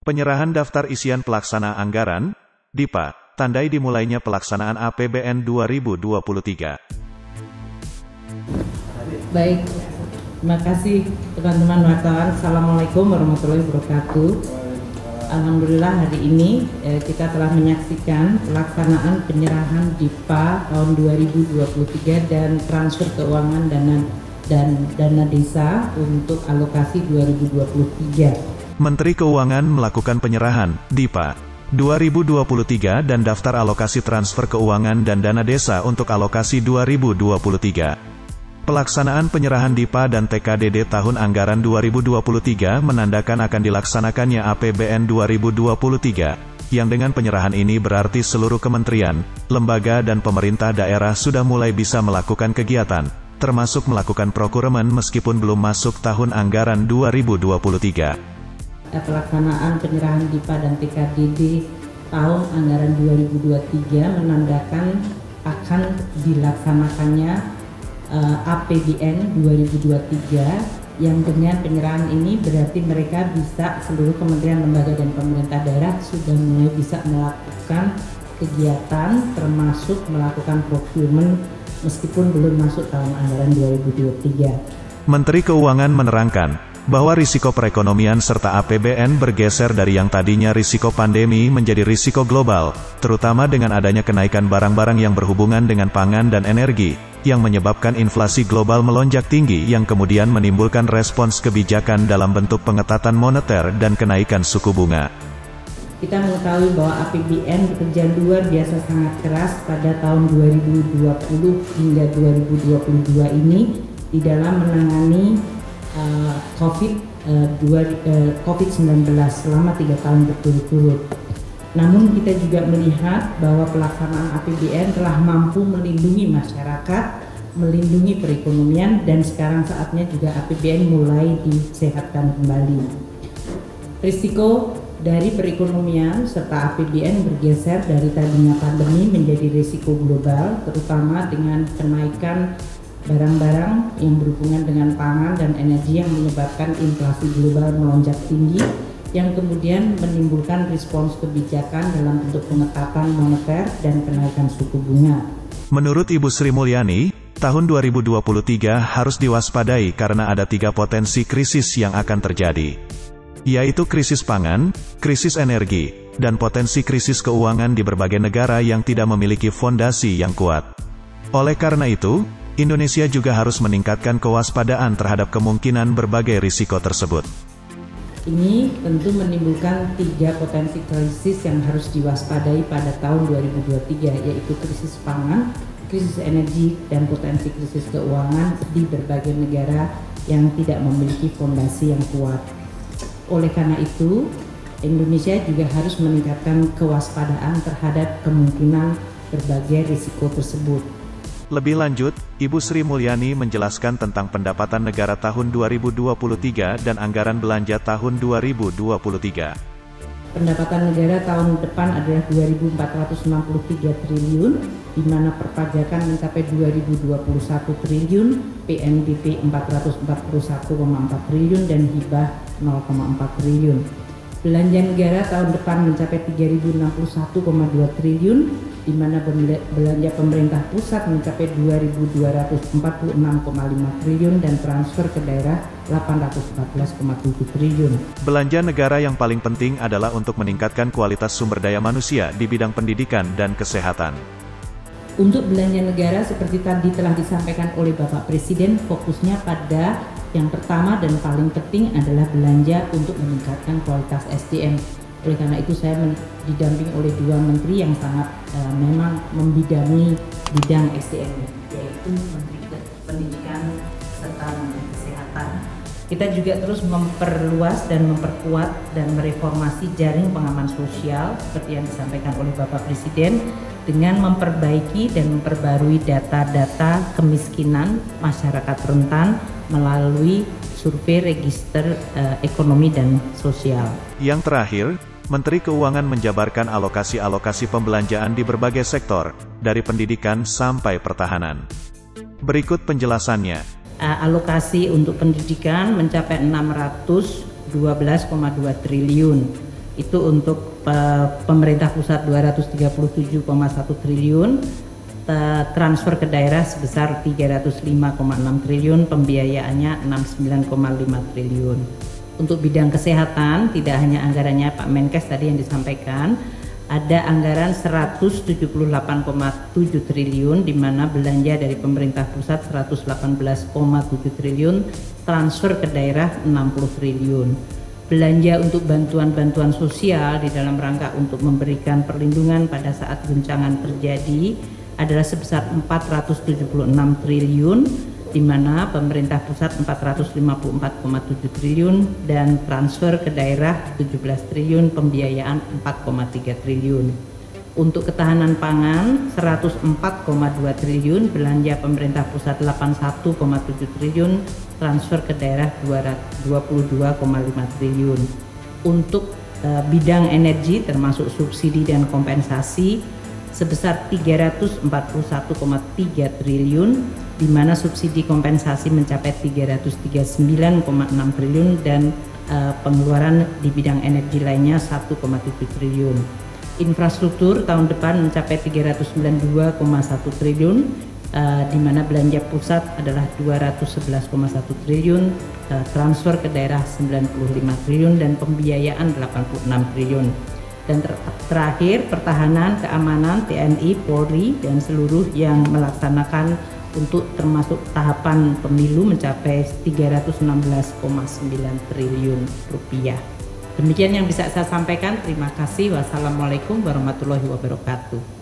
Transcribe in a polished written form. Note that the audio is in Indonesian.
Penyerahan daftar isian pelaksana anggaran, DIPA, tandai dimulainya pelaksanaan APBN 2023. Baik, terima kasih teman-teman wartawan. Assalamualaikum warahmatullahi wabarakatuh. Alhamdulillah hari ini kita telah menyaksikan pelaksanaan penyerahan DIPA tahun 2023 dan transfer keuangan dana desa untuk alokasi 2023. Menteri Keuangan melakukan penyerahan DIPA 2023 dan daftar alokasi transfer keuangan dan dana desa untuk alokasi 2023. Pelaksanaan penyerahan DIPA dan TKDD tahun anggaran 2023 menandakan akan dilaksanakannya APBN 2023, yang dengan penyerahan ini berarti seluruh kementerian, lembaga dan pemerintah daerah sudah mulai bisa melakukan kegiatan, termasuk melakukan procurement meskipun belum masuk tahun anggaran 2023. Pelaksanaan penyerahan DIPA dan TKDD tahun anggaran 2023 menandakan akan dilaksanakannya APBN 2023, yang dengan penyerahan ini berarti mereka bisa, seluruh kementerian, lembaga dan pemerintah daerah sudah mulai bisa melakukan kegiatan termasuk melakukan procurement meskipun belum masuk tahun anggaran 2023. Menteri Keuangan menerangkan bahwa risiko perekonomian serta APBN bergeser dari yang tadinya risiko pandemi menjadi risiko global, terutama dengan adanya kenaikan barang-barang yang berhubungan dengan pangan dan energi, yang menyebabkan inflasi global melonjak tinggi yang kemudian menimbulkan respons kebijakan dalam bentuk pengetatan moneter dan kenaikan suku bunga. Kita mengetahui bahwa APBN bekerja luar biasa sangat keras pada tahun 2020 hingga 2022 ini di dalam menangani COVID-19 selama 3 tahun berturut-turut. Namun kita juga melihat bahwa pelaksanaan APBN telah mampu melindungi masyarakat, melindungi perekonomian, dan sekarang saatnya juga APBN mulai disehatkan kembali. Risiko dari perekonomian serta APBN bergeser dari tadinya pandemi menjadi risiko global, terutama dengan kenaikan barang-barang yang berhubungan dengan pangan dan energi yang menyebabkan inflasi global melonjak tinggi, yang kemudian menimbulkan respons kebijakan dalam bentuk pengetatan moneter dan kenaikan suku bunga. Menurut Ibu Sri Mulyani, tahun 2023 harus diwaspadai karena ada 3 potensi krisis yang akan terjadi, yaitu krisis pangan, krisis energi, dan potensi krisis keuangan di berbagai negara yang tidak memiliki fondasi yang kuat. Oleh karena itu, Indonesia juga harus meningkatkan kewaspadaan terhadap kemungkinan berbagai risiko tersebut. Ini tentu menimbulkan 3 potensi krisis yang harus diwaspadai pada tahun 2023, yaitu krisis pangan, krisis energi, dan potensi krisis keuangan di berbagai negara yang tidak memiliki fondasi yang kuat. Oleh karena itu, Indonesia juga harus meningkatkan kewaspadaan terhadap kemungkinan berbagai risiko tersebut. Lebih lanjut, Ibu Sri Mulyani menjelaskan tentang pendapatan negara tahun 2023 dan anggaran belanja tahun 2023. Pendapatan negara tahun depan adalah 2.463 triliun, di mana perpajakan mencapai 2.021 triliun, PNBP 441,4 triliun, dan hibah 0,4 triliun. Belanja negara tahun depan mencapai 3.061,2 triliun, di mana belanja pemerintah pusat mencapai 2.246,5 triliun dan transfer ke daerah 814,7 triliun. Belanja negara yang paling penting adalah untuk meningkatkan kualitas sumber daya manusia di bidang pendidikan dan kesehatan. Untuk belanja negara seperti tadi telah disampaikan oleh Bapak Presiden, fokusnya pada yang pertama dan paling penting adalah belanja untuk meningkatkan kualitas SDM. Oleh karena itu saya didampingi oleh 2 menteri yang sangat memang membidangi bidang SDM, yaitu Menteri Pendidikan serta Menteri Kesehatan. Kita juga terus memperluas dan memperkuat dan mereformasi jaring pengaman sosial seperti yang disampaikan oleh Bapak Presiden, dengan memperbaiki dan memperbarui data-data kemiskinan masyarakat rentan melalui survei register ekonomi dan sosial. Yang terakhir, Menteri Keuangan menjabarkan alokasi-alokasi pembelanjaan di berbagai sektor, dari pendidikan sampai pertahanan. Berikut penjelasannya. Alokasi untuk pendidikan mencapai 612,2 triliun. Itu untuk pemerintah pusat 237,1 triliun, transfer ke daerah sebesar 305,6 triliun, pembiayaannya 69,5 triliun. Untuk bidang kesehatan, tidak hanya anggarannya Pak Menkes tadi yang disampaikan, ada anggaran 178,7 triliun, di mana belanja dari pemerintah pusat 118,7 triliun, transfer ke daerah 60 triliun. Belanja untuk bantuan-bantuan sosial di dalam rangka untuk memberikan perlindungan pada saat guncangan terjadi adalah sebesar 476 triliun, di mana pemerintah pusat 454,7 triliun dan transfer ke daerah 17 triliun, pembiayaan 4,3 triliun. Untuk ketahanan pangan 104,2 triliun, belanja pemerintah pusat 81,7 triliun, transfer ke daerah 22,5 triliun. Untuk bidang energi termasuk subsidi dan kompensasi sebesar 341,3 triliun, di mana subsidi kompensasi mencapai 339,6 triliun dan pengeluaran di bidang energi lainnya 1,7 triliun. Infrastruktur tahun depan mencapai 392,1 triliun, di mana belanja pusat adalah 211,1 triliun, transfer ke daerah 95 triliun dan pembiayaan 86 triliun. Dan terakhir, pertahanan, keamanan, TNI, Polri dan seluruh yang melaksanakan untuk termasuk tahapan pemilu mencapai 316,9 triliun rupiah. Demikian yang bisa saya sampaikan. Terima kasih. Wassalamualaikum warahmatullahi wabarakatuh.